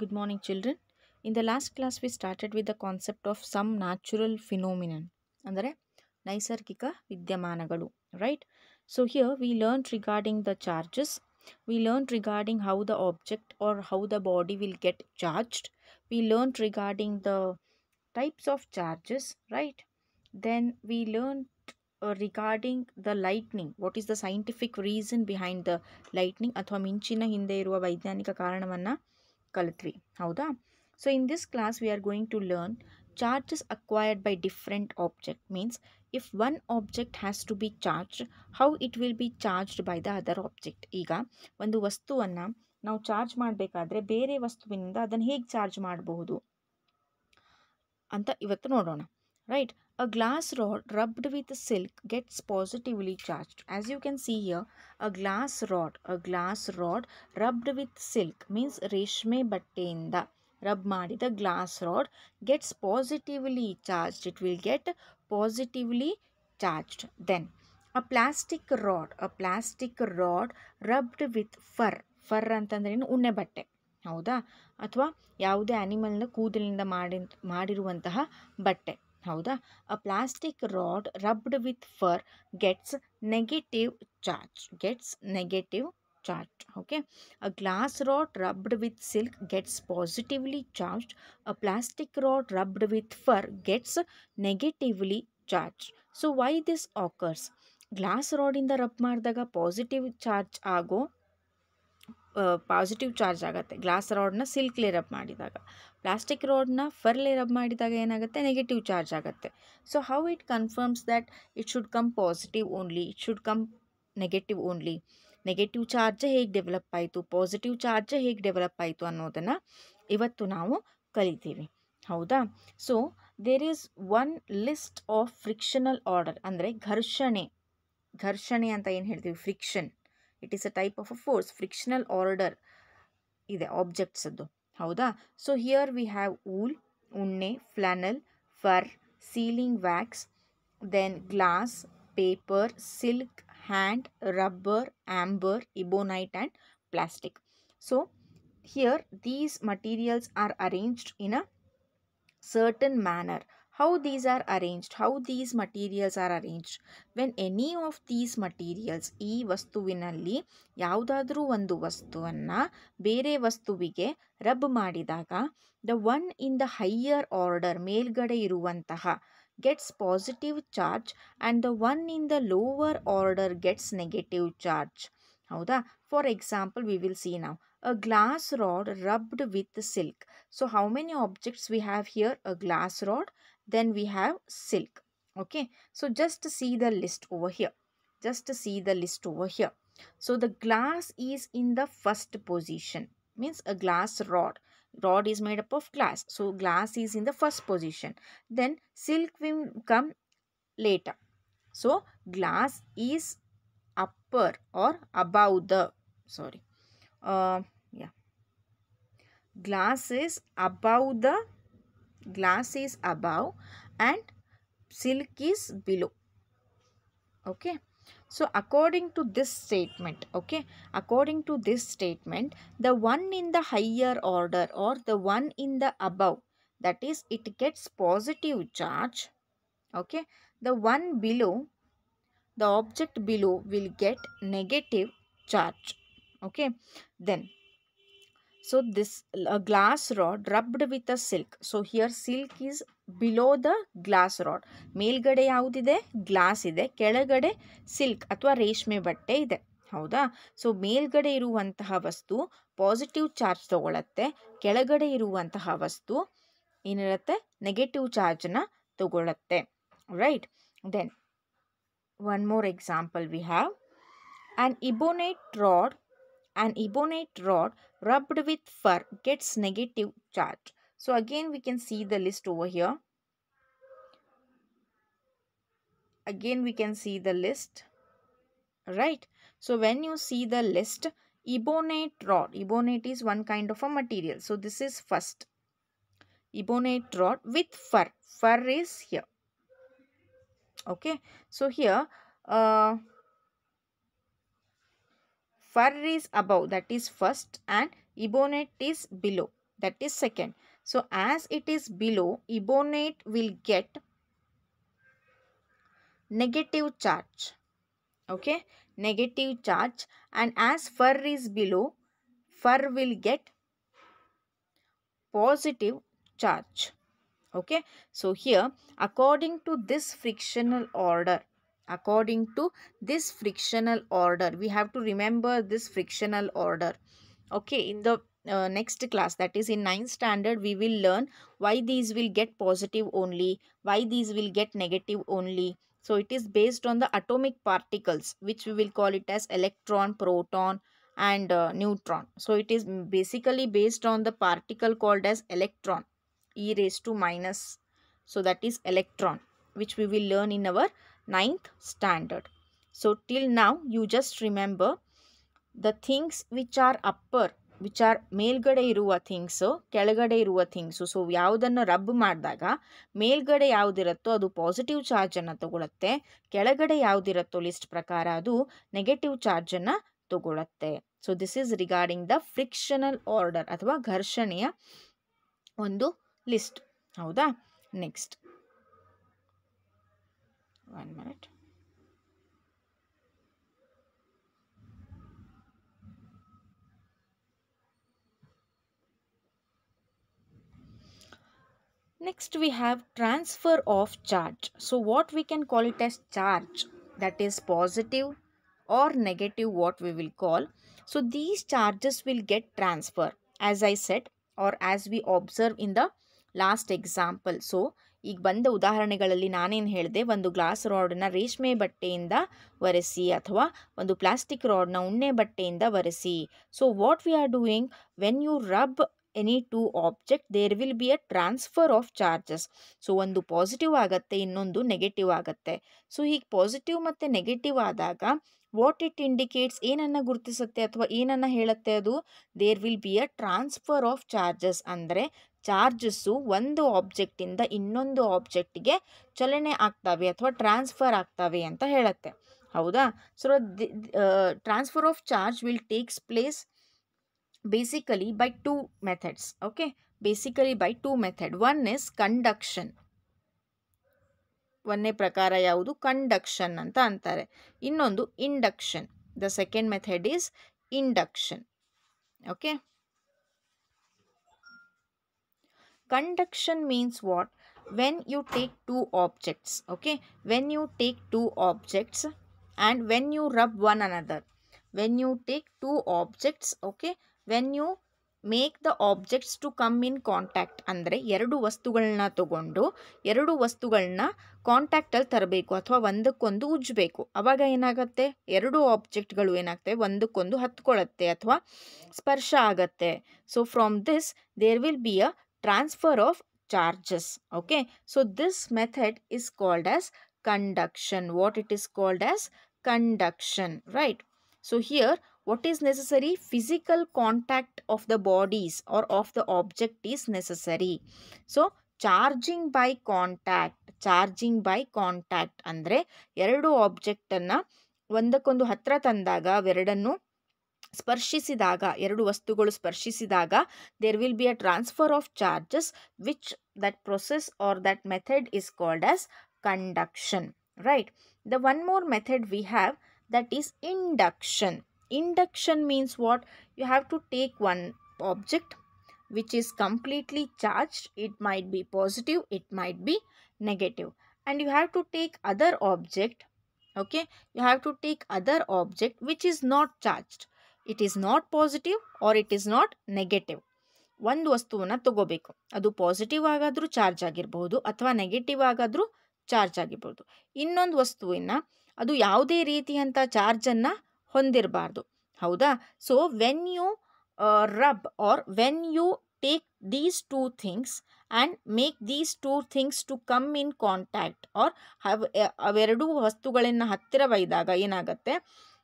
Good morning, children. In the last class, we started with the concept of some natural phenomenon. ಅಂದರೆ ನೈಸರ್ಗಿಕ ವಿದ್ಯಮಾನಗಳು, right? So here we learned regarding the charges. We learned regarding how the object or how the body will get charged. We learned regarding the types of charges, right? Then we learned regarding the lightning. What is the scientific reason behind the lightning ಅಥವಾ ಮಿಂಚಿನ ಹಿಂದೆ ಇರುವ ವೈಜ್ಞಾನಿಕ ಕಾರಣವನ್ನು ಕಲಿತ್ವಿ ಹೌದಾ. So in this class we are going to learn charges acquired by different object. Means if one object has to be charged, how it will be charged by the other object. ಈಗ ಒಂದು ವಸ್ತುವನ್ನು ನಾವು charge ಮಾಡಬೇಕಾದ್ರೆ ಬೇರೆ ವಸ್ತುವಿನಿಂದ ಅದನ್ನು ಹೇಗೆ charge ಮಾಡಬಹುದು ಅಂತ ಇವತ್ತು ನೋಡೋಣ, right. A glass rod rubbed with silk gets positively charged. As you can see here, a glass rod rubbed with silk means ರೇಷ್ಮೆ ಬಟ್ಟೆಯಿಂದ ರಬ್ ಮಾಡಿದ glass rod gets positively charged. It will get positively charged. Then a plastic rod rubbed with fur ಅಂತಂದ್ರೆ ಏನು, ಉಣ್ಣೆ ಬಟ್ಟೆ ಹೌದಾ, ಅಥವಾ ಯಾವುದೇ ಆ್ಯನಿಮಲ್ನ ಕೂದಲಿನಿಂದ ಮಾಡಿರುವಂತಹ ಬಟ್ಟೆ ಹೌದಾ. A plastic rod rubbed with fur gets negative charge. Okay, a glass rod rubbed with silk gets positively charged. A plastic rod rubbed with fur gets negatively charged. So why this occurs? Glass ರಾಡಿಂದ rub ಮಾಡಿದಾಗ positive charge ಆಗುತ್ತೆ. Glass ರಾಡ್ನ ಸಿಲ್ಕ್ಲೆ rub ಮಾಡಿದಾಗ, plastic ರಾಡ್ನ ಫರ್ಲೆ rub ಮಾಡಿದಾಗ ಏನಾಗುತ್ತೆ, ನೆಗೆಟಿವ್ ಚಾರ್ಜ್ ಆಗುತ್ತೆ. So how it confirms that it should come positive only, it should come negative only. Negative charge ಹೇಗೆ ಡೆವಲಪ್ ಆಯಿತು, ಪಾಸಿಟಿವ್ ಚಾರ್ಜ್ ಹೇಗೆ ಡೆವಲಪ್ ಆಯಿತು ಅನ್ನೋದನ್ನು ಇವತ್ತು ನಾವು ಕಲಿತೀವಿ ಹೌದಾ. So there is one list of frictional order, ಅಂದರೆ ಘರ್ಷಣೆ ಅಂತ ಏನು ಹೇಳ್ತೀವಿ, friction. It is a type of a force. Frictional order ಇದೆ ಆಬ್ಜೆಕ್ಟ್ಸ್ ಅದು ಹೌದಾ. So here we have wool, ಉಣ್ಣೆ, flannel, fur, sealing wax, then glass, paper, silk, hand, rubber, amber, ebonite and plastic. So here these materials are arranged in a certain manner. How these materials are arranged? When any of these materials, ಈ ವಸ್ತುವಿನಲ್ಲಿ ಯಾವುದಾದ್ರೂ ಒಂದು ವಸ್ತುವನ್ನು ಬೇರೆ ವಸ್ತುವಿಗೆ rub ಮಾಡಿದಾಗ, the one in the higher order, ಮೇಲ್ಗಡೆ ಇರುವಂತಹ, gets positive charge and the one in the lower order gets negative charge ಹೌದಾ. For example we will see now a glass rod rubbed with silk. So how many objects we have here? A glass rod, then we have silk. Okay, so just see the list over here. So the glass is in the first position, means a glass rod is made up of glass, so glass is in the first position. Then silk will come later. So glass is upper or above the glass is above and silk is below. Okay, so according to this statement, the one in the higher order or the one in the above, that is it gets positive charge. Okay, the one below, the object below will get negative charge. Okay, then so this a glass rod rubbed with a silk. So here silk is below the glass rod. ಮೇಲ್ಗಡೆ ಯಾವುದಿದೆ, glass ಇದೆ, ಕೆಳಗಡೆ silk ಅಥವಾ ರೇಷ್ಮೆ ಬಟ್ಟೆ ಇದೆ ಹೌದಾ. So ಮೇಲ್ಗಡೆ ಇರುವಂತಹ ವಸ್ತು ಪಾಸಿಟಿವ್ ಚಾರ್ಜ್ ತಗೊಳ್ಳತ್ತೆ, ಕೆಳಗಡೆ ಇರುವಂತಹ ವಸ್ತು ಏನಿರುತ್ತೆ, ನೆಗೆಟಿವ್ ಚಾರ್ಜ್ನ ತಗೊಳ್ಳತ್ತೆ, right. Then one more example we have an ebonite rod rubbed with fur gets negative charge. So again we can see the list over here. Right. So when you see the list, ebonite is one kind of a material. So this is first, ebonite rod with fur is here. Okay, so here fur is above, that is first, and ebonite is below, that is second. So as it is below, ebonite will get negative charge. Okay, negative charge, and as fur is below, fur will get positive charge. Okay, so here according to this frictional order, we have to remember this frictional order. Okay, in the next class, that is in 9th standard, we will learn why these will get positive only, why these will get negative only. So it is based on the atomic particles, which we will call it as electron, proton and neutron. So it is basically based on the particle called as electron, e raised to minus. So that is electron, which we will learn in our 9th standard. So till now you just remember the things which are upper, which are ಮೇಲ್ಗಡೆ ಇರುವ things, ಕೆಳಗಡೆ ಇರುವ things. So ಯಾವುದನ್ನು rub ಮಾಡಿದಾಗ ಮೇಲ್ಗಡೆ ಯಾವುದಿರುತ್ತೋ ಅದು positive ಚಾರ್ಜನ್ನು ತಗೊಳುತ್ತೆ, ಕೆಳಗಡೆ ಯಾವುದಿರುತ್ತೋ ಲಿಸ್ಟ್ ಪ್ರಕಾರ ಅದು ನೆಗೆಟಿವ್ ಚಾರ್ಜನ್ನು ತಗೊಳುತ್ತೆ. So this is regarding the frictional order ಅಥವಾ ಘರ್ಷಣೆಯ ಒಂದು ಲಿಸ್ಟ್. ಹೌದಾ? Next 1 minute. Next we have transfer of charge. So what we can call it as charge, that is positive or negative, what we will call. So these charges will get transfer, as I said, or as we observe in the last example. So ಈಗ ಬಂದ ಉದಾಹರಣೆಗಳಲ್ಲಿ ನಾನೇನು ಹೇಳಿದೆ, ಒಂದು glass ರಾಡನ್ನ ರೇಷ್ಮೆ ಬಟ್ಟೆಯಿಂದ ಒರೆಸಿ ಅಥವಾ ಒಂದು ಪ್ಲಾಸ್ಟಿಕ್ ರಾಡ್ನ ಉಣ್ಣೆ ಬಟ್ಟೆಯಿಂದ ಒರೆಸಿ. So what we are doing, when you rub any two object there will be a transfer of charges. So ಒಂದು ಪಾಸಿಟಿವ್ ಆಗುತ್ತೆ, ಇನ್ನೊಂದು ನೆಗೆಟಿವ್ ಆಗುತ್ತೆ. ಸೊ ಹೀಗೆ ಪಾಸಿಟಿವ್ ಮತ್ತು ನೆಗೆಟಿವ್ ಆದಾಗ ವಾಟ್ ಇಟ್ ಇಂಡಿಕೇಟ್ಸ್, ಏನನ್ನು ಗುರುತಿಸುತ್ತೆ ಅಥವಾ ಏನನ್ನು ಹೇಳುತ್ತೆ ಅದು, there will be a transfer of charges. ಅಂದರೆ ಚಾರ್ಜಸ್ಸು ಒಂದು ಆಬ್ಜೆಕ್ಟಿಂದ ಇನ್ನೊಂದು ಆಬ್ಜೆಕ್ಟಿಗೆ ಚಲನೆ ಆಗ್ತವೆ ಅಥವಾ ಟ್ರಾನ್ಸ್ಫರ್ ಆಗ್ತವೆ ಅಂತ ಹೇಳುತ್ತೆ. ಹೌದಾ? So transfer of charge will takes place basically by two methods. Okay, basically by two methods. One is conduction. ಒಂದನೇ ಪ್ರಕಾರ ಯಾವುದು, ಕಂಡಕ್ಷನ್ ಅಂತ ಅಂತಾರೆ. ಇನ್ನೊಂದು induction. The second method is induction. Okay, conduction means what, when you take two objects. Okay, when you take two objects and when you rub one another, when you take two objects, okay, when you make the objects to come in contact, ಅಂದರೆ ಎರಡು ವಸ್ತುಗಳನ್ನ ತಗೊಂಡು ಎರಡು ವಸ್ತುಗಳನ್ನ ಕಾಂಟ್ಯಾಕ್ಟಲ್ಲಿ ತರಬೇಕು ಅಥವಾ ಒಂದಕ್ಕೊಂದು ಉಜ್ಜಬೇಕು. ಆವಾಗ ಏನಾಗುತ್ತೆ, ಎರಡು ಆಬ್ಜೆಕ್ಟ್ಗಳು ಏನಾಗ್ತವೆ, ಒಂದಕ್ಕೊಂದು ಹತ್ಕೊಳ್ಳುತ್ತೆ ಅಥವಾ ಸ್ಪರ್ಶ ಆಗತ್ತೆ. So from this there will be a transfer of charges. Okay, so this method is called as conduction. What it is called as conduction, right? So here what is necessary, physical contact of the bodies or of the object is necessary. So charging by contact ಅಂದರೆ ಎರಡು ಆಬ್ಜೆಕ್ಟನ್ನು ಒಂದಕ್ಕೊಂದು ಹತ್ರ ತಂದಾಗ, ಅವೆರಡನ್ನು ಸ್ಪರ್ಶಿಸಿದಾಗ, ಎರಡು ವಸ್ತುಗಳು ಸ್ಪರ್ಶಿಸಿದಾಗ there will be a transfer of charges, which that process or that method is called as conduction, right? The one more method we have, that is induction. Induction means what, you have to take one object which is completely charged, it might be positive, it might be negative, and you have to take other object. Okay, you have to take other object which is not charged, it is not positive or it is not negative. ಒಂದು ವಸ್ತುವನ್ನು ತಗೋಬೇಕು, ಅದು positive ಆಗಾದರೂ charge ಆಗಿರಬಹುದು ಅಥವಾ negative ಆಗಾದರೂ charge ಆಗಿರ್ಬೋದು. ಇನ್ನೊಂದು ವಸ್ತುವಿನ ಅದು ಯಾವುದೇ ರೀತಿಯಂಥ ಚಾರ್ಜನ್ನು ಹೊಂದಿರಬಾರ್ದು. ಹೌದಾ? So when you rub or when you take these two things and make these two things to come in contact or have ಅವೆರಡು ವಸ್ತುಗಳನ್ನು ಹತ್ತಿರ ಒಯ್ದಾಗ ಏನಾಗುತ್ತೆ,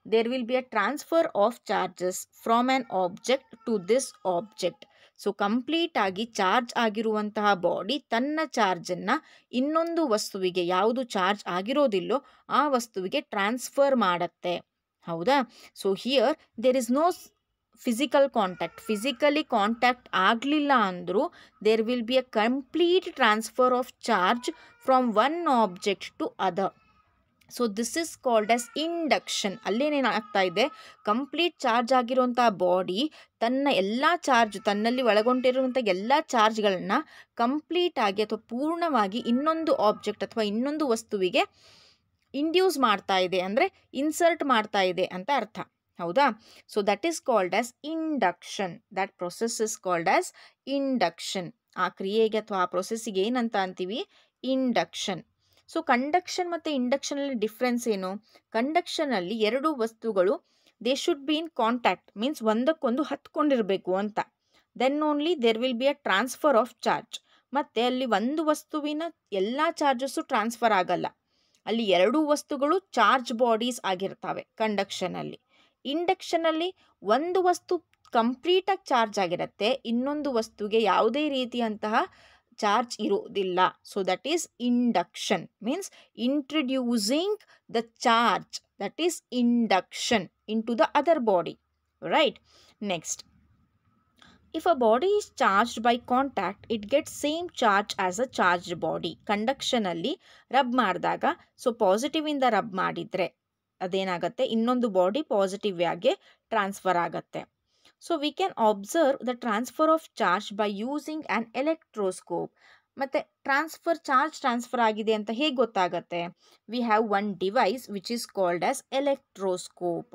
there will be a transfer of charges from an object to this object. So complete ಆಗಿ charge ಆಗಿರುವಂತಹ body ತನ್ನ ಚಾರ್ಜನ್ನು ಇನ್ನೊಂದು ವಸ್ತುವಿಗೆ, ಯಾವುದು ಚಾರ್ಜ್ ಆಗಿರೋದಿಲ್ಲೋ ಆ ವಸ್ತುವಿಗೆ ಟ್ರಾನ್ಸ್ಫರ್ ಮಾಡುತ್ತೆ. ಹೌದಾ? So here there is no physically contact ಆಗಲಿಲ್ಲ ಅಂದರೂ there will be a complete transfer of charge from one object to other. So this is called as induction. ಅಲ್ಲೇನೇನಾಗ್ತಾ ಇದೆ, ಕಂಪ್ಲೀಟ್ ಚಾರ್ಜ್ ಆಗಿರುವಂಥ ಬಾಡಿ ತನ್ನ ಎಲ್ಲ ಚಾರ್ಜ್, ತನ್ನಲ್ಲಿ ಒಳಗೊಂಡಿರುವಂಥ ಎಲ್ಲ ಚಾರ್ಜ್ಗಳನ್ನು ಕಂಪ್ಲೀಟ್ ಆಗಿ ಅಥವಾ ಪೂರ್ಣವಾಗಿ ಇನ್ನೊಂದು ಆಬ್ಜೆಕ್ಟ್ ಅಥವಾ ಇನ್ನೊಂದು ವಸ್ತುವಿಗೆ ಇಂಡ್ಯೂಸ್ ಮಾಡ್ತಾ ಇದೆ, ಅಂದರೆ ಇನ್ಸರ್ಟ್ ಮಾಡ್ತಾ ಇದೆ ಅಂತ ಅರ್ಥ. ಹೌದಾ? So that is called as induction. That process is called as induction. ಆ ಕ್ರಿಯೆಗೆ ಅಥವಾ ಆ ಪ್ರೊಸೆಸ್ಸಿಗೆ ಏನಂತ ಅಂತೀವಿ? ಇಂಡಕ್ಷನ್. ಸೊ ಕಂಡಕ್ಷನ್ ಮತ್ತು ಇಂಡಕ್ಷನಲ್ಲಿ ಡಿಫ್ರೆನ್ಸ್ ಏನು? ಕಂಡಕ್ಷನಲ್ಲಿ ಎರಡು ವಸ್ತುಗಳು they should be in contact, means ಒಂದಕ್ಕೊಂದು ಹತ್ಕೊಂಡಿರಬೇಕು ಅಂತ. Then only there will be a transfer of charge. ಮತ್ತು ಅಲ್ಲಿ ಒಂದು ವಸ್ತುವಿನ ಎಲ್ಲ ಚಾರ್ಜಸ್ಸು ಟ್ರಾನ್ಸ್ಫರ್ ಆಗಲ್ಲ, ಅಲ್ಲಿ ಎರಡೂ ವಸ್ತುಗಳು ಚಾರ್ಜ್ ಬಾಡೀಸ್ ಆಗಿರ್ತವೆ ಕಂಡಕ್ಷನಲ್ಲಿ. ಇಂಡಕ್ಷನಲ್ಲಿ ಒಂದು ವಸ್ತು ಕಂಪ್ಲೀಟಾಗಿ ಚಾರ್ಜ್ ಆಗಿರುತ್ತೆ, ಇನ್ನೊಂದು ವಸ್ತುವಿಗೆ ಯಾವುದೇ ರೀತಿಯಂತಹ ಚಾರ್ಜ್ ಇರೋದಿಲ್ಲ. So that is induction, means introducing the charge, that is induction into the other body, right? Next, if a body is charged by contact, it gets same charge as a charged body. Conduction ಅಲ್ಲಿ rub ಮಾಡಿದಾಗ, so positive ಇಂದ rub ಮಾಡಿದರೆ ಅದೇನಾಗುತ್ತೆ, ಇನ್ನೊಂದು body positive ಆಗಿ transfer ಆಗುತ್ತೆ. So we can observe the transfer of charge by using an electroscope. ಮತ್ತು charge transfer ಆಗಿದೆ ಅಂತ ಹೇಗೆ ಗೊತ್ತಾಗುತ್ತೆ? We have one device which is called as electroscope.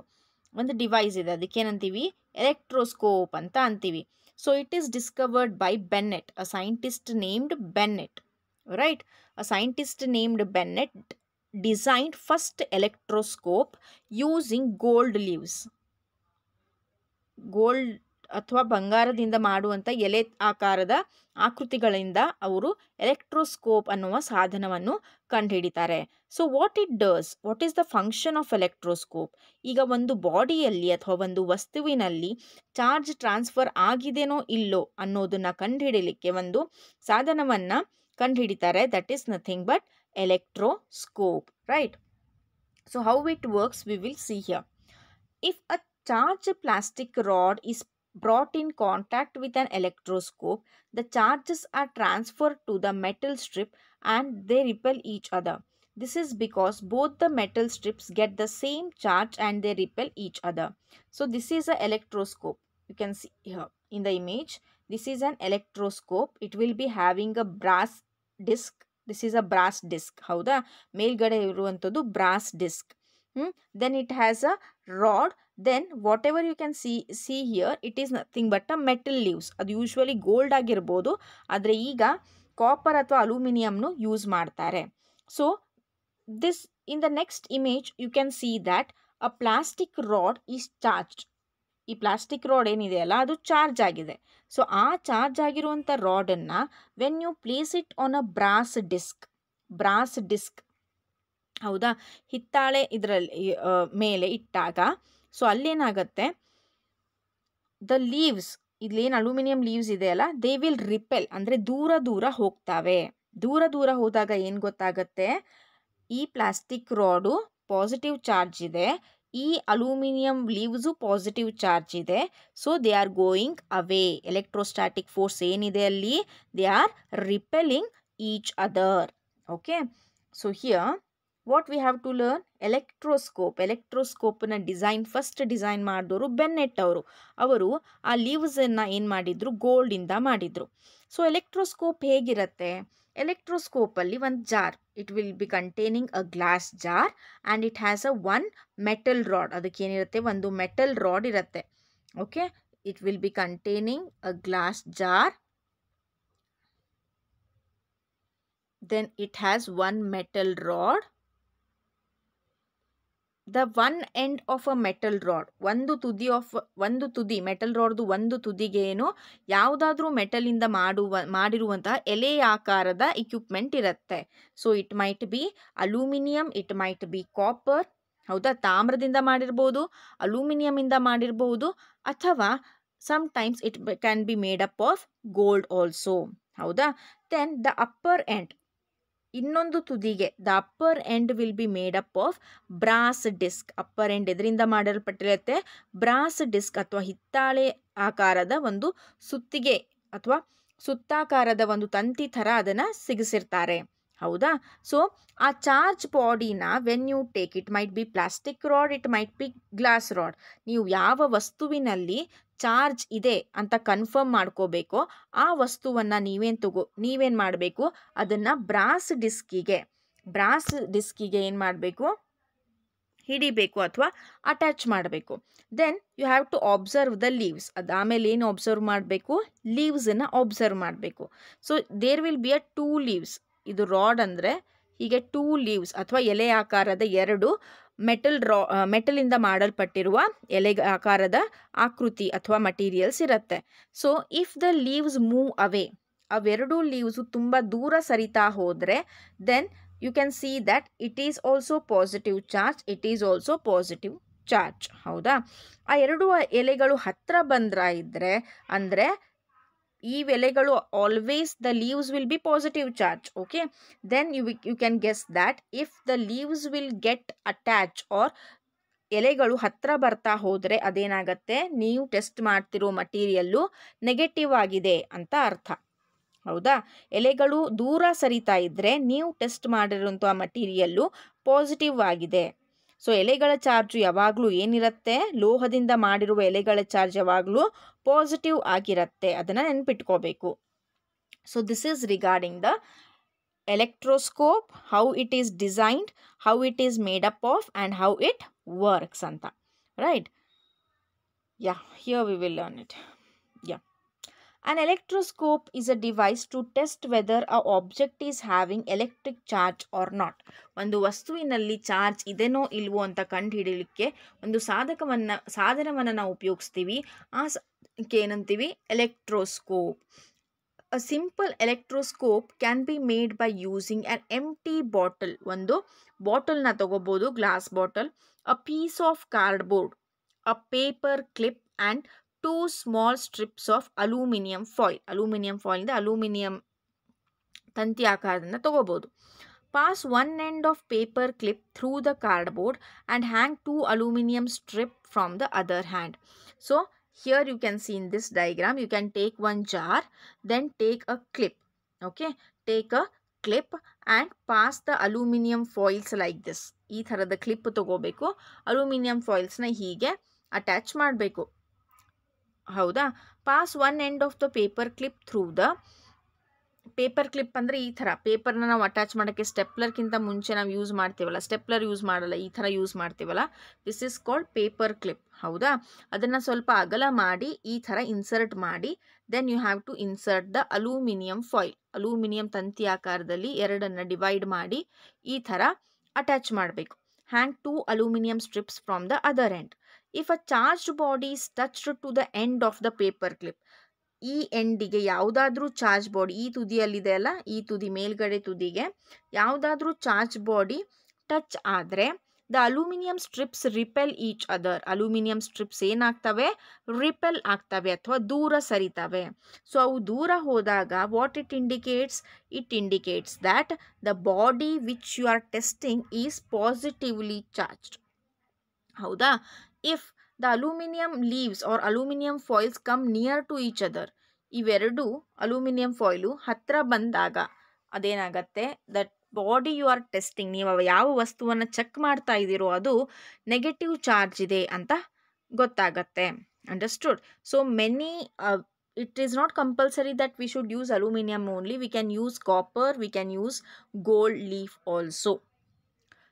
ಒಂದು ಡಿವೈಸ್ ಇದೆ, ಅದಕ್ಕೇನಂತೀವಿ? ಎಲೆಕ್ಟ್ರೋಸ್ಕೋಪ್ ಅಂತ ಅಂತೀವಿ. So it is discovered by Bennett, a scientist named Bennett, right? A scientist named Bennett designed first electroscope using gold leaves. Gold ಅಥವಾ ಬಂಗಾರದಿಂದ ಮಾಡುವಂಥ ಎಲೆ ಆಕಾರದ ಆಕೃತಿಗಳಿಂದ ಅವರು electroscope ಅನ್ನುವ ಸಾಧನವನ್ನು ಕಂಡುಹಿಡಿತಾರೆ. So what is the function of electroscope? ಈಗ ಒಂದು ಬಾಡಿಯಲ್ಲಿ ಅಥವಾ ಒಂದು ವಸ್ತುವಿನಲ್ಲಿ ಚಾರ್ಜ್ ಟ್ರಾನ್ಸ್ಫರ್ ಆಗಿದೆನೋ ಇಲ್ಲೋ ಅನ್ನೋದನ್ನು ಕಂಡುಹಿಡಿಯಲಿಕ್ಕೆ ಒಂದು ಸಾಧನವನ್ನು ಕಂಡುಹಿಡಿತಾರೆ. That is nothing but electroscope, right? So how it works we will see here. If a charged plastic rod is brought in contact with an electroscope, the charges are transferred to the metal strip and they repel each other. This is because both the metal strips get the same charge and they repel each other. So this is an electroscope. You can see here in the image. This is an electroscope. It will be having a brass disc. This is a brass disc. ಹೌದಾ? ಮೇಲ್ಗಡೆ ಇರುವಂಥದ್ದು brass disc. Then it has a rod. Then whatever you can see here, it is nothing but a metal leaves. ಅದು usually gold ಆಗಿರ್ಬೋದು, ಆದರೆ ಈಗ copper ಅಥವಾ ಅಲ್ಯೂಮಿನಿಯಂನು use ಮಾಡ್ತಾರೆ. So this in the next image you can see that a plastic rod is charged. ಈ plastic rod ಏನಿದೆಯಲ್ಲ ಅದು ಚಾರ್ಜ್ ಆಗಿದೆ. ಸೊ ಆ ಚಾರ್ಜ್ ಆಗಿರುವಂಥ ರಾಡನ್ನು when you place it on a brass disc, ಹೌದಾ, ಹಿತ್ತಾಳೆ ಇದರಲ್ಲಿ ಮೇಲೆ ಇಟ್ಟಾಗ, ಸೊ ಅಲ್ಲೇನಾಗುತ್ತೆ, ದ ಲೀವ್ಸ್, ಇಲ್ಲೇನು ಅಲ್ಯೂಮಿನಿಯಂ ಲೀವ್ಸ್ ಇದೆಯಲ್ಲ, ದೇ ವಿಲ್ ರಿಪೆಲ್, ಅಂದರೆ ದೂರ ಹೋಗ್ತವೆ. ದೂರ ಹೋದಾಗ ಏನು ಗೊತ್ತಾಗುತ್ತೆ, ಈ ಪ್ಲಾಸ್ಟಿಕ್ ರಾಡು ಪಾಸಿಟಿವ್ ಚಾರ್ಜ್ ಇದೆ, ಈ ಅಲ್ಯೂಮಿನಿಯಂ ಲೀವ್ಸು ಪಾಸಿಟಿವ್ ಚಾರ್ಜ್ ಇದೆ. So they are going away. Electrostatic force ಏನಿದೆ ಅಲ್ಲಿ, they are repelling each other. Okay, so here what we have to learn? ಎಲೆಕ್ಟ್ರೋಸ್ಕೋಪ್ನ ಫಸ್ಟ್ ಡಿಸೈನ್ ಮಾಡಿದವರು ಬೆನ್ನೆಟ್ ಅವರು ಆ ಲೀವ್ಸನ್ನು ಏನು ಮಾಡಿದರು, ಗೋಲ್ಡಿಂದ ಮಾಡಿದರು. ಸೊ ಎಲೆಕ್ಟ್ರೋಸ್ಕೋಪ್ ಹೇಗಿರುತ್ತೆ? ಎಲೆಕ್ಟ್ರೋಸ್ಕೋಪಲ್ಲಿ ಒಂದು jar, it will be containing a glass jar and it has a one metal rod. ಅದಕ್ಕೇನಿರುತ್ತೆ, ಒಂದು ಮೆಟಲ್ ರಾಡ್ ಇರುತ್ತೆ. Okay, it will be containing a glass jar, then it has one metal rod. The one end of a metal rod, ಒಂದು ತುದಿ metal ರಾಡ್ದು ಒಂದು ತುದಿಗೇನು ಯಾವುದಾದ್ರೂ ಮೆಟಲಿಂದ ಮಾಡಿರುವಂತಹ ಎಲೆ ಆಕಾರದ ಇಕ್ವಿಪ್ಮೆಂಟ್ ಇರುತ್ತೆ. So it might be aluminium, it might be copper, ಹೌದಾ, ತಾಮ್ರದಿಂದ ಮಾಡಿರ್ಬೋದು, ಅಲ್ಯೂಮಿನಿಯಮಿಂದ ಮಾಡಿರ್ಬೋದು, ಅಥವಾ sometimes it can be made up of gold also, ಹೌದಾ. ದೆನ್ ದ ಅಪ್ಪರ್ ಎಂಡ್, ಇನ್ನೊಂದು ತುದಿಗೆ the upper end will be made up of brass disc. Upper end ಇದರಿಂದ ಮಾಡಲ್ಪಟ್ಟಿರುತ್ತೆ ಬ್ರಾಸ್ ಡಿಸ್ಕ್ ಅಥವಾ ಹಿತ್ತಾಳೆ ಆಕಾರದ ಒಂದು ಸುತ್ತಿಗೆ ಅಥವಾ ಸುತ್ತಾಕಾರದ ಒಂದು ತಂತಿ ಥರ ಅದನ್ನು ಸಿಗಿಸಿರ್ತಾರೆ. ಹೌದಾ? ಸೊ ಆ ಚಾರ್ಜ್ ಬಾಡಿನ when you take, it might be plastic rod, it might be glass rod. ನೀವು ಯಾವ ವಸ್ತುವಿನಲ್ಲಿ ಚಾರ್ಜ್ ಇದೆ ಅಂತ ಕನ್ಫರ್ಮ್ ಮಾಡ್ಕೋಬೇಕೋ ಆ ವಸ್ತುವನ್ನು ನೀವೇನು ಮಾಡಬೇಕು, ಅದನ್ನು ಬ್ರಾಸ್ ಡಿಸ್ಕಿಗೆ ಏನು ಮಾಡಬೇಕು, ಹಿಡಿಬೇಕು ಅಥವಾ ಅಟ್ಯಾಚ್ ಮಾಡಬೇಕು. Then you have to observe the leaves. ಅದಾದಮೇಲೆ ಏನು ಅಬ್ಸರ್ವ್ ಮಾಡಬೇಕು, ಲೀವ್ಸನ್ನು ಅಬ್ಸರ್ವ್ ಮಾಡಬೇಕು. So there will be a 2 leaves. ಇದು ರಾಡ್ ಅಂದರೆ ಹೀಗೆ 2 ಲೀವ್ಸ್ ಅಥವಾ ಎಲೆ ಆಕಾರದ 2 ಮೆಟಲಿಂದ ಮಾಡಲ್ಪಟ್ಟಿರುವ ಎಲೆ ಆಕಾರದ ಆಕೃತಿ ಅಥವಾ ಮಟೀರಿಯಲ್ಸ್ ಇರುತ್ತೆ. So if the leaves move ಅವೇ, ಅವೆರಡು ಲೀವ್ಸು ತುಂಬ ದೂರ ಸರಿತಾ ಹೋದರೆ then you can see that it is also positive charge, it is also positive charge. ಹೌದಾ? ಆ ಎರಡು ಎಲೆಗಳು ಹತ್ರ ಇದ್ದರೆ ಅಂದರೆ ಈ ಎಲೆಗಳು always the leaves will be positive charge. Okay, then you can guess that if the leaves will get attach or ಎಲೆಗಳು ಹತ್ರ ಬರ್ತಾ ಹೋದರೆ ಅದೇನಾಗತ್ತೆ, ನೀವು ಟೆಸ್ಟ್ ಮಾಡ್ತಿರೋ ಮಟೀರಿಯಲ್ಲು ನೆಗೆಟಿವ್ ಆಗಿದೆ ಅಂತ ಅರ್ಥ. ಹೌದಾ? ಎಲೆಗಳು ದೂರ ಸರಿತಾ ಇದ್ದರೆ ನೀವು ಟೆಸ್ಟ್ ಮಾಡಿರುವಂಥ ಮಟೀರಿಯಲ್ಲು ಪಾಸಿಟಿವ್ ಆಗಿದೆ. ಸೊ ಎಲೆಗಳ ಚಾರ್ಜು ಯಾವಾಗಲೂ ಏನಿರುತ್ತೆ, ಲೋಹದಿಂದ ಮಾಡಿರುವ ಎಲೆಗಳ ಚಾರ್ಜ್ ಯಾವಾಗಲೂ ಪಾಸಿಟಿವ್ ಆಗಿರುತ್ತೆ. ಅದನ್ನು ನೆನ್ಪಿಟ್ಕೋಬೇಕು. So this is regarding the electroscope, how it is designed, how it is made up of and how it works ಅಂತ. Right? Yeah, here we will learn it. Yeah. An electroscope is a device to test whether a object is having electric charge or not. ಒಂದು ವಸ್ತುವಿನಲ್ಲಿ charge ಇದೆನೋ ಇಲ್ವೋ ಅಂತ ಕಂಡುಹಿಡಿಯಲಿಕ್ಕೆ ಒಂದು ಸಾಧನವನ್ನು ನಾವು ಉಪಯೋಗಿಸ್ತೀವಿ. ಆ ಸಾಧನಕ್ಕೆ ಏನಂತೀವಿ, electroscope. A simple electroscope can be made by using an empty bottle. ಒಂದು ಬಾಟಲ್ನ ತಗೋಬೋದು, glass bottle, a piece of cardboard, a paper clip and 2 small strips of aluminum foil. Aluminium ಫಾಯಿಲಿಂದ ಅಲ್ಯೂಮಿನಿಯಂ ತಂತಿ ಆಕಾರದಿಂದ ತಗೋಬೋದು. Pass one end of paper clip through the cardboard and hang 2 aluminum strip from the other hand. So here you can see in this diagram, you can take one jar, then take a clip. Okay, take a clip and pass the aluminum foils like this. ಈ ಥರದ clip ತಗೋಬೇಕು, aluminium ಫಾಯಿಲ್ಸ್ನ ಹೀಗೆ attach ಮಾಡಬೇಕು. ಹೌದಾ? Pass one end of the paper clip through the, paper clip ಅಂದರೆ ಈ ಥರ ಪೇಪರ್ನ ನಾವು ಅಟ್ಯಾಚ್ ಮಾಡೋಕ್ಕೆ ಸ್ಟೆಪ್ಲರ್ಗಿಂತ ಮುಂಚೆ ನಾವು ಯೂಸ್ ಮಾಡ್ತೀವಲ್ಲ, ಸ್ಟೆಪ್ಲರ್ ಯೂಸ್ ಮಾಡಲ್ಲ, ಈ ಥರ ಯೂಸ್ ಮಾಡ್ತೀವಲ್ಲ, this is called paper clip. ಹೌದಾ? ಅದನ್ನು ಸ್ವಲ್ಪ ಅಗಲ ಮಾಡಿ ಈ ಥರ ಇನ್ಸರ್ಟ್ ಮಾಡಿ, then you have to insert the aluminium foil. Aluminium ತಂತಿ ಆಕಾರದಲ್ಲಿ ಎರಡನ್ನು ಡಿವೈಡ್ ಮಾಡಿ ಈ ಥರ ಅಟ್ಯಾಚ್ ಮಾಡಬೇಕು. ಹ್ಯಾಂಗ್ 2 aluminum strips from the other end. If a charged body is touched to the end of the paper clip, ಈ ಎಂಡಿಗೆ ಯಾವುದಾದ್ರೂ ಚಾರ್ಜ್ ಬಾಡಿ, ಈ ತುದಿಯಲ್ಲಿದೆ ಅಲ್ಲ, ಈ ತುದಿ ಮೇಲ್ಗಡೆ ತುದಿಗೆ ಯಾವುದಾದ್ರೂ ಚಾರ್ಜ್ ಬಾಡಿ ಟಚ್ ಆದರೆ the aluminium strips repel each other. Aluminium strips ಏನಾಗ್ತವೆ, ರಿಪೆಲ್ ಆಗ್ತವೆ ಅಥವಾ ದೂರ ಸರಿತವೆ. ಸೊ ಅವು ದೂರ ಹೋದಾಗ what it indicates, it indicates that the body which you are testing is positively charged. ಹೌದಾ? If the aluminium leaves or aluminium foils come near to each other, ಇವೆರಡು ಅಲ್ಯೂಮಿನಿಯಂ ಫಾಯಿಲು ಹತ್ರ ಬಂದಾಗ ಅದೇನಾಗತ್ತೆ, that body you are testing, ನೀವು ಯಾವ ವಸ್ತುವನ್ನು check ಮಾಡ್ತಾ ಇದ್ದೀರೋ ಅದು ನೆಗೆಟಿವ್ ಚಾರ್ಜ್ ಇದೆ ಅಂತ ಗೊತ್ತಾಗತ್ತೆ. Understood? So many, it is not compulsory that we should use aluminum only. We can use copper, we can use gold leaf also.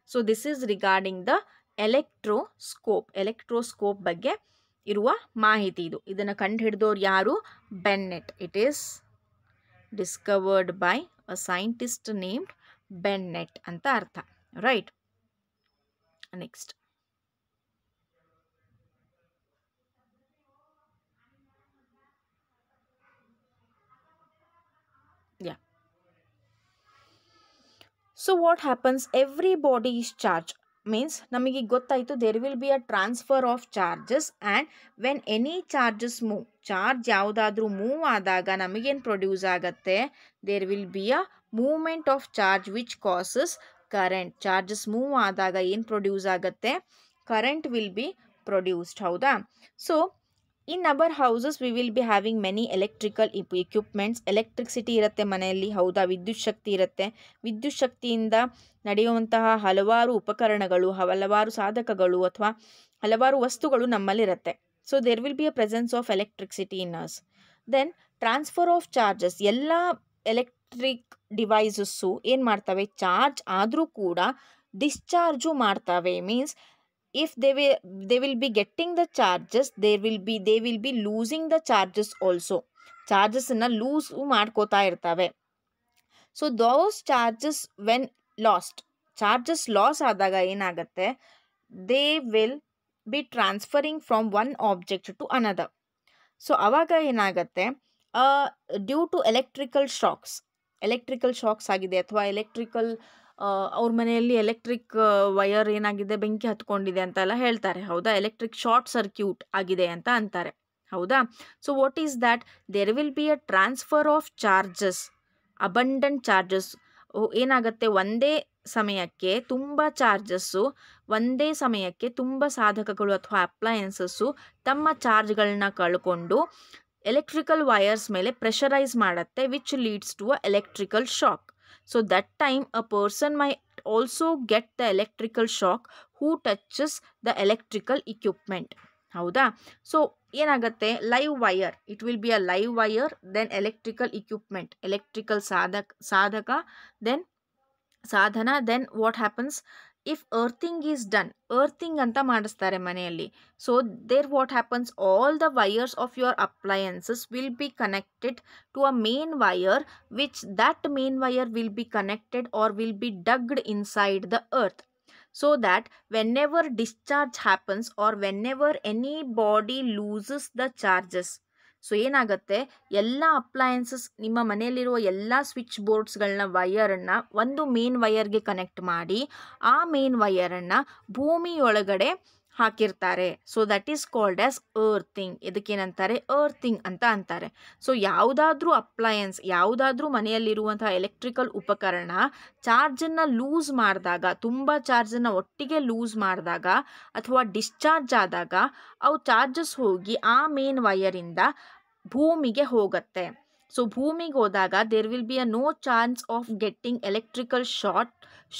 So this is regarding the electroscope. Electroscope ಬಗ್ಗೆ ಇರುವ ಮಾಹಿತಿ ಇದು. ಇದನ್ನು ಕಂಡುಹಿಡಿದವರು ಯಾರು? Bennet. It is discovered by a scientist named Bennet ಅಂತ ಅರ್ಥ. Right? Next, yeah. So what happens, every body is charged. Means ನಮಗೆ ಗೊತ್ತಾಯಿತು there will be a transfer of charges and when any charges move, charge ಯಾವುದಾದ್ರೂ move ಆದಾಗ ನಮಗೇನು produce ಆಗುತ್ತೆ, there will be a movement of charge which causes current. Charges move ಆದಾಗ ಏನು produce ಆಗುತ್ತೆ, current will be produced. ಹೌದಾ? So in our houses we will be having many electrical equipments. Electricity ಇರುತ್ತೆ ಮನೆಯಲ್ಲಿ. ಹೌದಾ? ವಿದ್ಯುತ್ ಶಕ್ತಿ ಇರುತ್ತೆ. ವಿದ್ಯುತ್ ಶಕ್ತಿಯಿಂದ ನಡೆಯುವಂತಹ ಹಲವಾರು ಉಪಕರಣಗಳು, ಹಲವಾರು ಸಾಧಕಗಳು ಅಥವಾ ಹಲವಾರು ವಸ್ತುಗಳು ನಮ್ಮಲ್ಲಿರುತ್ತೆ. So there will be a presence of electricity in us. Then transfer of charges. ಎಲ್ಲ ಎಲೆಕ್ಟ್ರಿಕ್ ಡಿವೈಸಸ್ಸು ಏನು ಮಾಡ್ತವೆ, ಚಾರ್ಜ್ ಆದರೂ ಕೂಡ ಡಿಸ್ಚಾರ್ಜು ಮಾಡ್ತವೆ. Means if they will be getting the charges, they will be losing the charges also. charges na lose ಮಾಡ್ಕೋತಾ ಇರ್ತವೆ. so those charges when lost, charges loss ಆದಾಗ ಏನಾಗುತ್ತೆ, they will be transferring from one object to another. so ಆವಾಗ ಏನಾಗುತ್ತೆ, due to electrical shocks ಆಗಿದೆ ಅಥವಾ electrical ಅವ್ರ ಮನೆಯಲ್ಲಿ ಎಲೆಕ್ಟ್ರಿಕ್ ವಯರ್ ಏನಾಗಿದೆ, ಬೆಂಕಿ ಹತ್ಕೊಂಡಿದೆ ಅಂತೆಲ್ಲ ಹೇಳ್ತಾರೆ. ಹೌದಾ? ಎಲೆಕ್ಟ್ರಿಕ್ ಶಾರ್ಟ್ ಸರ್ಕ್ಯೂಟ್ ಆಗಿದೆ ಅಂತ ಅಂತಾರೆ. ಹೌದಾ? So what is that, there will be a transfer of charges, abundant charges. ಏನಾಗುತ್ತೆ, ಒಂದೇ ಸಮಯಕ್ಕೆ ತುಂಬ ಚಾರ್ಜಸ್ಸು, ಒಂದೇ ಸಮಯಕ್ಕೆ ತುಂಬ ಸಾಧಕಗಳು ಅಥವಾ ಅಪ್ಲಯನ್ಸಸ್ಸು ತಮ್ಮ ಚಾರ್ಜ್ಗಳನ್ನ ಕಳ್ಕೊಂಡು ಎಲೆಕ್ಟ್ರಿಕಲ್ ವಯರ್ಸ್ ಮೇಲೆ ಪ್ರೆಷರೈಸ್ ಮಾಡುತ್ತೆ, which leads to a electrical shock. So that time a person might also get the electrical shock who touches the electrical equipment. ಹೌದಾ? ಸೊ ಏನಾಗುತ್ತೆ, live wire, it will be a live wire, then electrical equipment, electrical ಸಾಧಕ, then ಸಾಧನ. Then what happens, if earthing is done, earthing ಅಂತ ಮಾಡಿಸ್ತಾರೆ ಮನೆಯಲ್ಲಿ. So there what happens, all the wires of your appliances will be connected to a main wire, which that main wire will be connected or will be dug inside the earth, so that whenever discharge happens or whenever any body loses the charges. So ಏನಾಗುತ್ತೆ, ಎಲ್ಲ appliances, ನಿಮ್ಮ ಮನೆಯಲ್ಲಿರುವ ಎಲ್ಲ switch ಬೋರ್ಡ್ಸ್ಗಳನ್ನ ವಯರನ್ನು ಒಂದು main ವಯರ್ಗೆ connect ಮಾಡಿ ಆ main ವಯರನ್ನು ಭೂಮಿಯೊಳಗಡೆ ಹಾಕಿರ್ತಾರೆ. So that is called as earthing. ಇದಕ್ಕೇನಂತಾರೆ, ಅರ್ಥಿಂಗ್ ಅಂತ ಅಂತಾರೆ. ಸೊ ಯಾವುದಾದ್ರೂ ಅಪ್ಲಯನ್ಸ್, ಯಾವುದಾದ್ರೂ ಮನೆಯಲ್ಲಿರುವಂತಹ ಎಲೆಕ್ಟ್ರಿಕಲ್ ಉಪಕರಣ ಚಾರ್ಜನ್ನು ಲೂಸ್ ಮಾಡಿದಾಗ, ತುಂಬ ಚಾರ್ಜನ್ನು ಒಟ್ಟಿಗೆ ಲೂಸ್ ಮಾಡಿದಾಗ ಅಥವಾ ಡಿಸ್ಚಾರ್ಜ್ ಆದಾಗ ಅವು ಚಾರ್ಜಸ್ ಹೋಗಿ ಆ ಮೇನ್ ವಯರಿಂದ ಭೂಮಿಗೆ ಹೋಗುತ್ತೆ. ಸೊ ಭೂಮಿಗೆ ಹೋದಾಗ there will be a no chance of getting electrical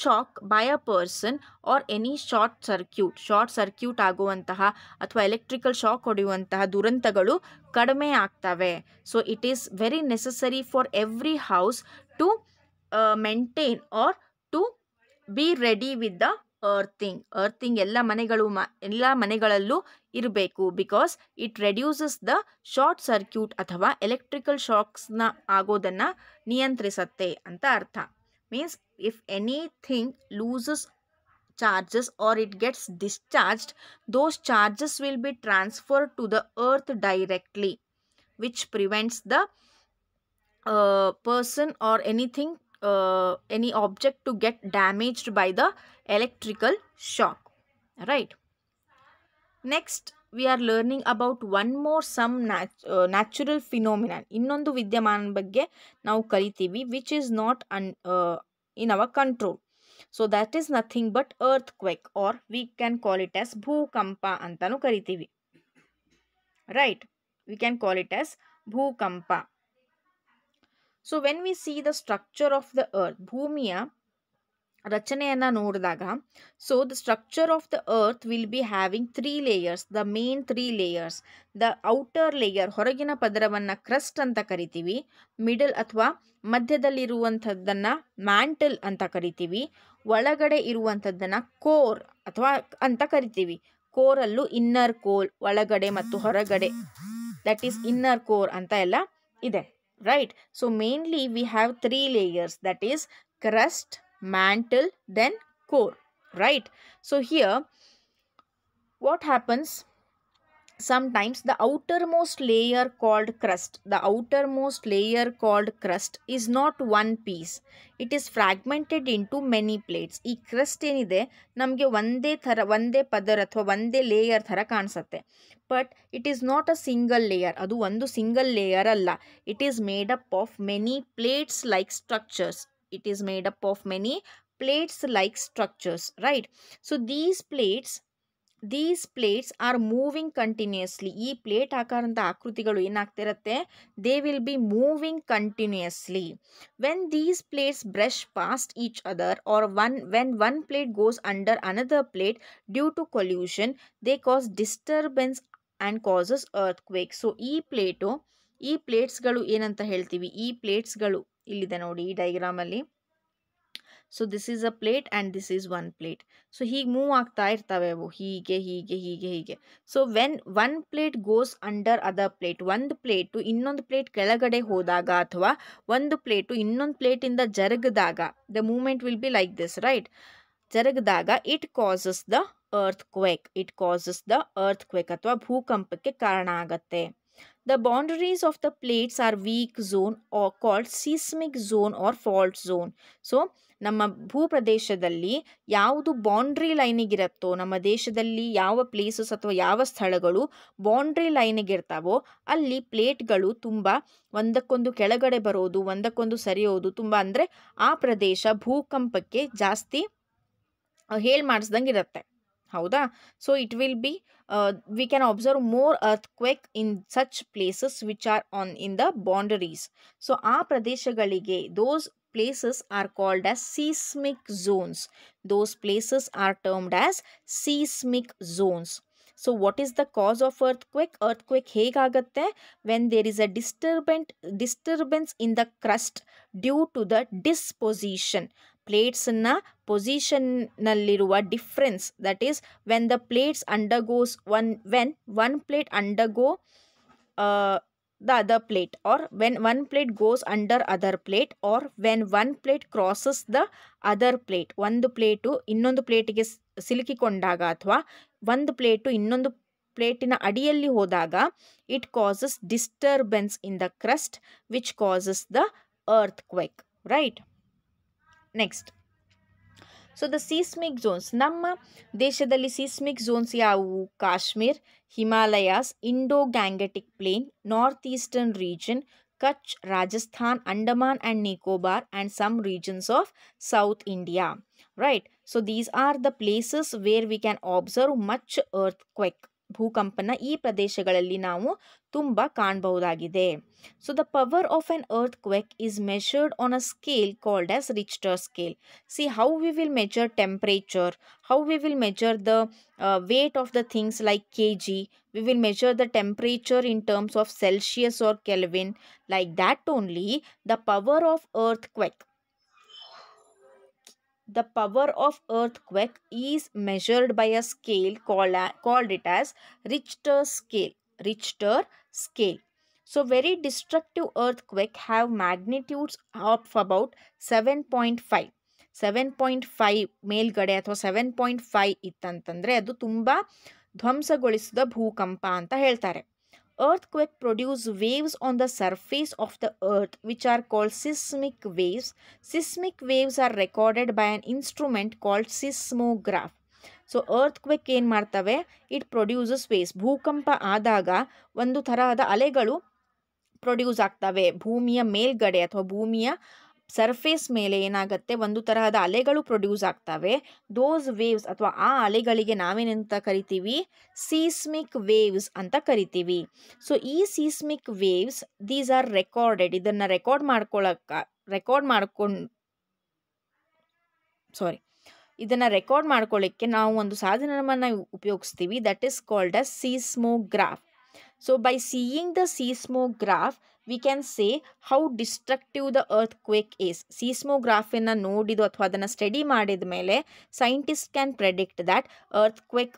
shock by a person or any short circuit ಆಗುವಂತಹ ಅಥವಾ ಎಲೆಕ್ಟ್ರಿಕಲ್ ಶಾಕ್ ಹೊಡೆಯುವಂತಹ ದುರಂತಗಳು ಕಡಿಮೆ ಆಗ್ತವೆ. So it is very necessary for every house to maintain or to be ready with the earthing ಎಲ್ಲ ಮನೆಗಳಲ್ಲೂ ಇರಬೇಕು. Because it reduces the short circuit ಅಥವಾ ಎಲೆಕ್ಟ್ರಿಕಲ್ ಶಾಕ್ಸ್ನ ಆಗೋದನ್ನು ನಿಯಂತ್ರಿಸುತ್ತೆ ಅಂತ ಅರ್ಥ. Means if anything loses charges or it gets discharged, those charges will be transferred to the earth directly, which prevents the person or anything, any object to get damaged by the electrical shock. Right? Next we are learning about one more some natural phenomenon. ಇನ್ನೊಂದು ವಿದ್ಯಮಾನ ಬಗ್ಗೆ ನಾವು ಕಲಿತೀವಿ, which is not in our control. So that is nothing but earthquake, or we can call it as bhukampa ಅಂತನೂ ಕರಿತೀವಿ. Right? We can call it as bhukampa. So when we see the structure of the earth, ಭೂಮಿಯ ರಚನೆಯನ್ನು ನೋಡಿದಾಗ, so the structure of the earth will be having 3 layers, the main 3 layers. The outer layer, ಹೊರಗಿನ ಪದರವನ್ನು crust ಅಂತ ಕರಿತೀವಿ. Middle ಅಥವಾ ಮಧ್ಯದಲ್ಲಿರುವಂಥದ್ದನ್ನು mantle ಅಂತ ಕರಿತೀವಿ. ಒಳಗಡೆ ಇರುವಂಥದ್ದನ್ನು ಕೋರ್ ಅಥವಾ ಅಂತ ಕರಿತೀವಿ. ಕೋರಲ್ಲೂ ಇನ್ನರ್ ಕೋರ್, ಒಳಗಡೆ ಮತ್ತು ಹೊರಗಡೆ, ದಟ್ ಈಸ್ ಇನ್ನರ್ ಕೋರ್ ಅಂತ ಎಲ್ಲ ಇದೆ. Right? So mainly we have 3 layers, that is crust, mantle, then core. Right? So here what happens, sometimes the outermost layer called crust is not one piece, it is fragmented into many plates. ಈ crust ಏನಿದೆ ನಮಗೆ ಒಂದೇ ಪದರ ಅಥವಾ ಒಂದೇ layer ಥರ ಕಾಣಿಸುತ್ತೆ. But it is not a single layer, ಅದು ಒಂದು ಸಿಂಗಲ್ ಲೇಯರ್ ಅಲ್ಲ. It is made up of many plates like structures. it is made up of many plates like structures, right? So these plates are moving continuously. ಈ plate ಆಕಾರಂಥ ಆಕೃತಿಗಳು ಏನಾಗ್ತಿರತ್ತೆ, they will be moving continuously. When these plates brush past each other or when one plate goes under another plate due to collision, they cause disturbance and causes earthquake. So ಈ ಪ್ಲೇಟ್ಸ್ಗಳು ಏನಂತ ಹೇಳ್ತೀವಿ, ಈ ಪ್ಲೇಟ್ಸ್ಗಳು ಇಲ್ಲಿದೆ ನೋಡಿ ಈ ಡೈಗ್ರಾಮಲ್ಲಿ. So this is a plate and this is one plate. So ಹೀಗೆ ಮೂವ್ ಆಗ್ತಾ ಇರ್ತವೆ ಅವು, ಹೀಗೆ ಹೀಗೆ ಹೀಗೆ ಹೀಗೆ. So when one plate goes under other plate, ಒಂದು ಪ್ಲೇಟು ಇನ್ನೊಂದು ಪ್ಲೇಟ್ ಕೆಳಗಡೆ ಹೋದಾಗ ಅಥವಾ ಒಂದು ಪ್ಲೇಟು ಇನ್ನೊಂದು ಪ್ಲೇಟಿಂದ ಜರುಗಿದಾಗ, the moment will be like this, right? ಜರುಗಿದಾಗ ಇಟ್ ಕಾಸಸ್ ದ ಅರ್ಥ್ಕ್ವೇಕ್ ಅಥವಾ ಭೂಕಂಪಕ್ಕೆ ಕಾರಣ ಆಗತ್ತೆ. The boundaries of the plates are weak zone or called seismic zone or fault zone. So ನಮ್ಮ ಭೂಪ್ರದೇಶದಲ್ಲಿ ಯಾವುದು ಬೌಂಡ್ರಿ ಲೈನಿಗಿರುತ್ತೋ, ನಮ್ಮ ದೇಶದಲ್ಲಿ ಯಾವ ಪ್ಲೇಸಸ್ ಅಥವಾ ಯಾವ ಸ್ಥಳಗಳು ಬೌಂಡ್ರಿ ಲೈನಿಗಿರ್ತಾವೋ ಅಲ್ಲಿ ಪ್ಲೇಟ್ಗಳು ತುಂಬ ಒಂದಕ್ಕೊಂದು ಕೆಳಗಡೆ ಬರೋದು, ಒಂದಕ್ಕೊಂದು ಸರಿಯೋದು ತುಂಬ, ಅಂದರೆ ಆ ಪ್ರದೇಶ ಭೂಕಂಪಕ್ಕೆ ಜಾಸ್ತಿ ಹೇಳಿ ಮಾಡಿಸ್ದಂಗೆ ಇರುತ್ತೆ, ಹೌದಾ? So it will B we can observe more earthquake in such places which are in the boundaries. So ಆ ಪ್ರದೇಶಗಳಿಗೆ those places are called as seismic zones. Those places are termed as seismic zones. So what is the cause of earthquake? Earthquake ಹೇಗಾಗತ್ತೆ? When there is a disturbance in the crust due to the disposition. ಪ್ಲೇಟ್ಸನ್ನ ಪೊಸಿಷನ್ನಲ್ಲಿರುವ difference, that is when the plates undergoes when one plate undergo the other plate, or when one plate goes under other plate, or when one plate crosses the other plate. ಒಂದು plate ಇನ್ನೊಂದು ಪ್ಲೇಟಿಗೆ ಸಿಲುಕಿಕೊಂಡಾಗ ಅಥವಾ ಒಂದು plate ಇನ್ನೊಂದು ಪ್ಲೇಟಿನ ಅಡಿಯಲ್ಲಿ ಹೋದಾಗ it causes disturbance in the crust which causes the earthquake, right? Next, so the seismic zones. ನಮ್ಮ ದೇಶದಲ್ಲಿ ಸೀಸ್ಮಿಕ್ ಝೋನ್ಸ್ ಯಾವುವು? Kashmir, Himalayas, Indo Gangetic plain, north eastern region, Kutch, Rajasthan, Andaman and Nicobar, and some regions of south India, right? So these are the places where we can observe much earthquake. ಭೂಕಂಪನ ಈ ಪ್ರದೇಶಗಳಲ್ಲಿ ನಾವು ತುಂಬ ಕಾಣಬಹುದಾಗಿದೆ. So the power of an earthquake is measured on a scale called as Richter scale. See how we will measure temperature, how we will measure the weight of the things like kg, we will measure the temperature in terms of Celsius or Kelvin, like that only. The power of earthquake is measured by a scale called it as Richter scale. So very destructive earthquake have magnitudes of about 7.5 ಮೇಲ್ಗಡೆ ಅಥವಾ 7.5 ಇತ್ತಂತಂದರೆ ಅದು ತುಂಬ ಧ್ವಂಸಗೊಳಿಸಿದ ಭೂಕಂಪ ಅಂತ ಹೇಳ್ತಾರೆ. Earthquake produce waves on the surface of the earth which are called seismic waves. Seismic waves are recorded by an instrument called seismograph. So earthquake ಏನು ಮಾಡ್ತವೆ? It produces waves. ಭೂಕಂಪ ಆದಾಗ ಒಂದು ತರಹದ ಅಲೆಗಳು ಪ್ರೊಡ್ಯೂಸ್ ಆಗ್ತವೆ ಭೂಮಿಯ ಮೇಲ್ಗಡೆ ಅಥವಾ ಭೂಮಿಯ ಸರ್ಫೇಸ್ ಮೇಲೆ. ಏನಾಗುತ್ತೆ? ಒಂದು ತರಹದ ಅಲೆಗಳು ಪ್ರೊಡ್ಯೂಸ್ ಆಗ್ತವೆ. ದೋಸ್ ವೇವ್ಸ್ ಅಥವಾ ಆ ಅಲೆಗಳಿಗೆ ನಾವೇನಂತ ಕರಿತೀವಿ? ಸೀಸ್ಮಿಕ್ ವೇವ್ಸ್ ಅಂತ ಕರಿತೀವಿ. ಸೊ ಈ seismic waves these are recorded. ಇದನ್ನು ಇದನ್ನು ರೆಕಾರ್ಡ್ ಮಾಡ್ಕೊಳ್ಳಿಕ್ಕೆ ನಾವು ಒಂದು ಸಾಧನವನ್ನು ಉಪಯೋಗಿಸ್ತೀವಿ, that is called as seismograph. So by seeing the seismograph we can say how destructive the earthquake is. ಸೀಸ್ಮೋಗ್ರಾಫನ್ನು ನೋಡಿದು ಅಥವಾ ಅದನ್ನು ಸ್ಟಡಿ ಮಾಡಿದ ಮೇಲೆ scientist can predict that earthquake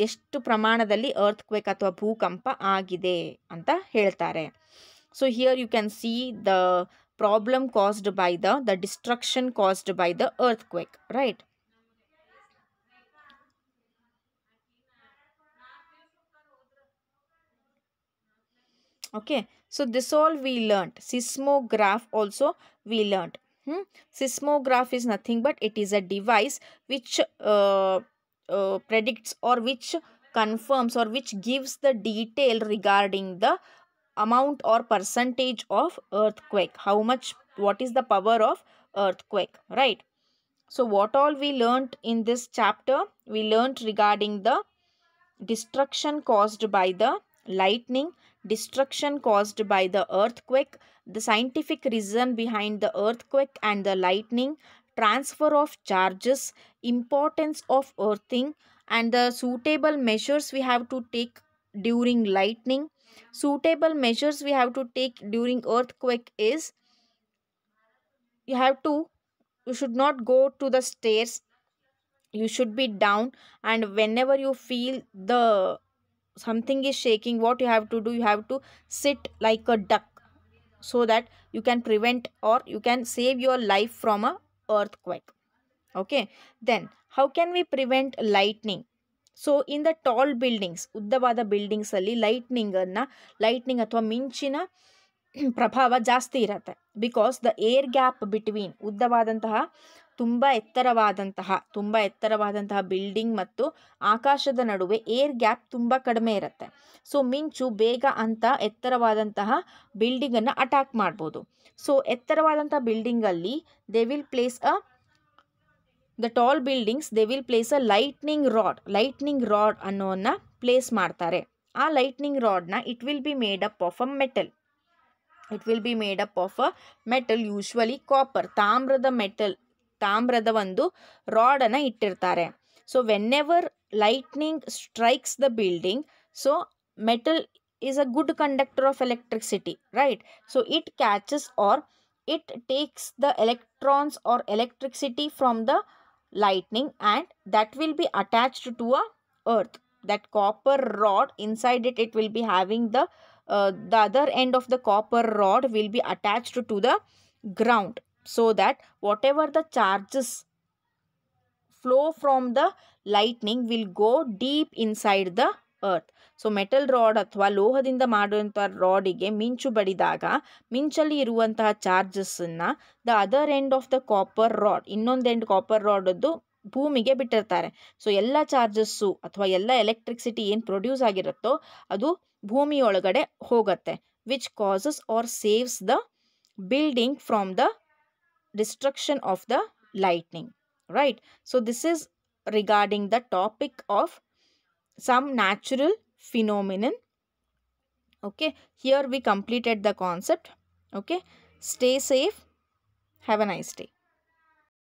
ಎಷ್ಟು ಪ್ರಮಾಣದಲ್ಲಿ ಅರ್ಥ್ಕ್ವೇಕ್ ಅಥವಾ ಭೂಕಂಪ ಆಗಿದೆ ಅಂತ ಹೇಳ್ತಾರೆ. So here you can see the problem caused by the destruction caused by the earthquake, right? Okay, so this all we learnt. Seismograph also we learnt. Seismograph is nothing but it is a device which predicts or which confirms or which gives the detail regarding the amount or percentage of earthquake. What is the power of earthquake, right? So what all we learnt in this chapter? We learnt regarding the destruction caused by the lightning, destruction caused by the earthquake, the scientific reason behind the earthquake and the lightning, transfer of charges, importance of earthing, and the suitable measures we have to take during lightning. Suitable measures we have to take during earthquake is you should not go to the stairs, you should be down, and whenever you feel the something is shaking, what you have to do, you have to sit like a duck, so that you can prevent or you can save your life from a earthquake. Okay, then how can we prevent lightning? So in the tall buildings, ಉದ್ದವಾದ buildings ಅಲ್ಲಿ lightning ಅಥವಾ ಮಿಂಚಿನ ಪ್ರಭಾವ ಜಾಸ್ತಿ ಇರುತ್ತೆ. Because the air gap between ತುಂಬ ಎತ್ತರವಾದಂತಹ building ಮತ್ತು ಆಕಾಶದ ನಡುವೆ ಏರ್ ಗ್ಯಾಪ್ ತುಂಬ ಕಡಿಮೆ ಇರುತ್ತೆ. ಸೊ ಮಿಂಚು ಬೇಗ ಅಂತ ಎತ್ತರವಾದಂತಹ ಬಿಲ್ಡಿಂಗನ್ನು ಅಟ್ಯಾಕ್ ಮಾಡ್ಬೋದು. ಸೊ ಎತ್ತರವಾದಂತಹ ಬಿಲ್ಡಿಂಗಲ್ಲಿ they will place the tall buildings they will place a lightning rod ಅನ್ನೋನ್ನ ಪ್ಲೇಸ್ ಮಾಡ್ತಾರೆ. ಆ ಲೈಟ್ನಿಂಗ್ ರಾಡ್ನ it will be made up of a metal. Usually copper, ತಾಮ್ರದ ಒಂದು ರಾಡನ್ನು ಇಟ್ಟಿರ್ತಾರೆ. So whenever lightning strikes the building, so metal is a good conductor of electricity, right? So it catches or it takes the electrons or electricity from the lightning, and that will be attached to a earth. That copper rod, inside it will be having the other end of the copper rod will be attached to the ground, so that whatever the charges flow from the lightning will go deep inside the earth. So metal rod ಅಥವಾ ಲೋಹದಿಂದ ಮಾಡುವಂಥ ರಾಡಿಗೆ ಮಿಂಚು ಬಡಿದಾಗ ಮಿಂಚಲ್ಲಿ ಇರುವಂತಹ ಚಾರ್ಜಸ್ಸನ್ನು the other end of the copper rod, ಇನ್ನೊಂದು ಎಂಡ್ ಕಾಪರ್ ರಾಡದ್ದು ಭೂಮಿಗೆ ಬಿಟ್ಟಿರ್ತಾರೆ. ಸೊ ಎಲ್ಲ ಚಾರ್ಜಸ್ಸು ಅಥವಾ ಎಲ್ಲ ಎಲೆಕ್ಟ್ರಿಸಿಟಿ ಏನು ಪ್ರೊಡ್ಯೂಸ್ ಆಗಿರುತ್ತೋ ಅದು ಭೂಮಿಯೊಳಗಡೆ ಹೋಗುತ್ತೆ, which causes or saves the building from the destruction of the lightning, right? So this is regarding the topic of some natural phenomenon. Okay, here we completed the concept. Okay, stay safe, have a nice day.